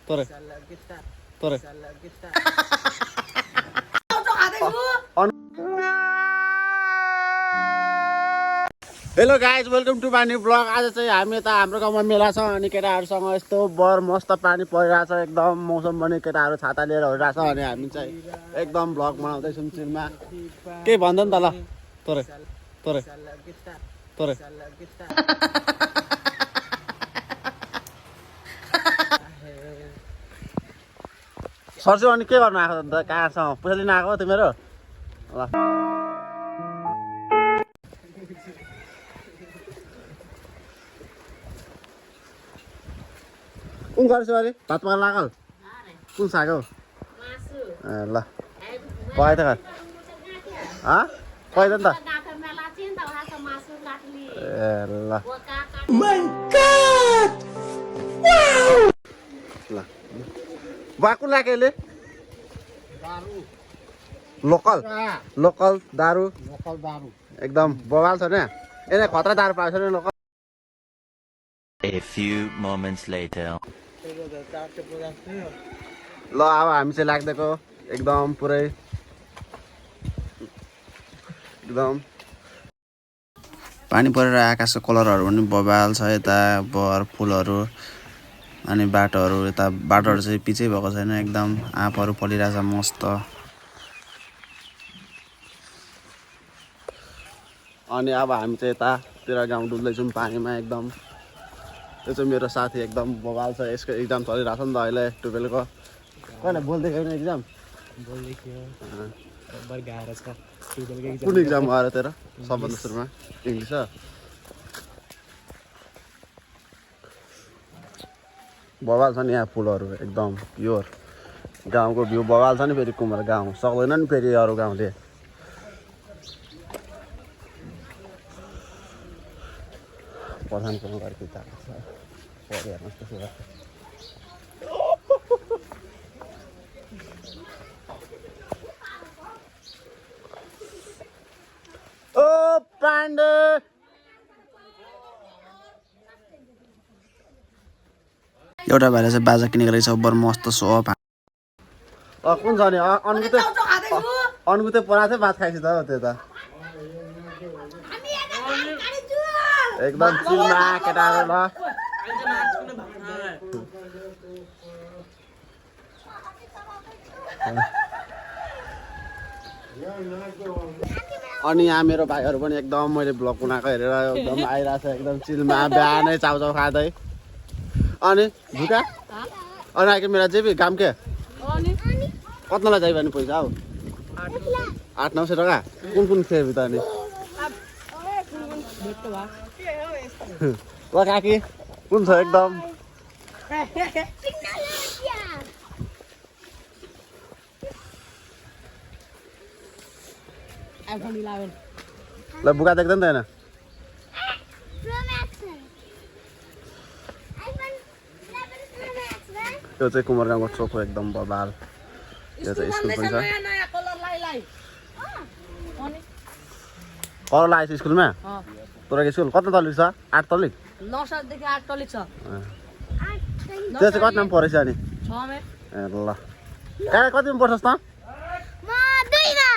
तोरे तोरे hello guys welcome to my new blog. आज चाहिँ हामी यता हाम्रो गाउँमा मेला छ अनि केटाहरूसँग यस्तो बर मस्त पानी परिरहेछ एकदम मौसम पनि केटाहरू छाता लिएर हिँडिरहेछ अनि हामी चाहिँ एकदम ब्लग बनाउँदैछौँ चिलमा। के भन्दा नि त ल तोरे तोरे तोरे सर्छु अनि के गर्नु आएको त कहाँसँग पैसा लिन आएको तिमीहरू ल कुन गर्छ अरे भात पकाउन लागल कुन साग हौ ए ल पकाइ त पकाइ त ए ल ल बाकु लाग्यो लोकल लोकल दारू एकदम बवाल छ नि यिनी खतरा दारू पाउँछ नि local. A few moments later. ल अब हामी चाहिँ लाग्दिएको एकदम पुरै एकदम पानी परेर आकाशको कलरहरू पनि बबाल छ। यता बर फुलहरू अनि बाटोहरू यता बाटोहरू चाहिँ पिचै भएको छैन एकदम आँपहरू फलिरहेछ मस्त। अनि अब हामी चाहिँ यतातिर गाउँ डुल्दैछौँ पानीमा एकदम। त्यो चाहिँ मेरो साथी एकदम बवाल छ यसको एक्जाम चलिरहेको छ नि त अहिले 12को कहिले बोल्दै गयो एक्जाम कुन एक्जाम आएर तेरो सबभन्दा सुरुमा इङ्ग्लिस बवाल छ नि यहाँ फुलहरू एकदम प्योर गाउँको भ्यू बवाल छ नि फेरि कुमार गाउँ सक्दैन नि फेरि अरू गाउँले। प्रधानको घरको हेर्नुहोस् त्यसो गर्छ ओ पाण्डे एउटा भाइले चाहिँ बाजा किनेको रहेछ बर मस्त सोप कुन छ नि अनगुते पराएको थियो भात खाएपछि त हो त्यो त एकदम चिलमा केटाहरू ल अनि यहाँ मेरो भाइहरू पनि एकदम मैले भ्लग बनाएको हेरेर एकदम आइरहेको छ एकदम चिलमा बिहानै चाउचाउ खाँदै। अनि झुका अनि आएको मेरो जेबी काम के कतिलाई जाइ भने पैसा हौ 800-900 टका कुन कुन खेबी त अनि ल काकी कुन छ एकदम ल बुका देख्दैन त होइन त्यो चाहिँ कुमार गाउँको चोक हो एकदम बबाल। त्यो चाहिँ स्कुल पनि छ कलर आएछ स्कुलमा तोरा स्कुल कति तलिक छ 8 तलिक 9 देखि 8 तलिक छ त्यो चाहिँ कतिमा परेछ अनि 6 मे ए ल कहाँ कतिमा पर्छस् त म 2 मा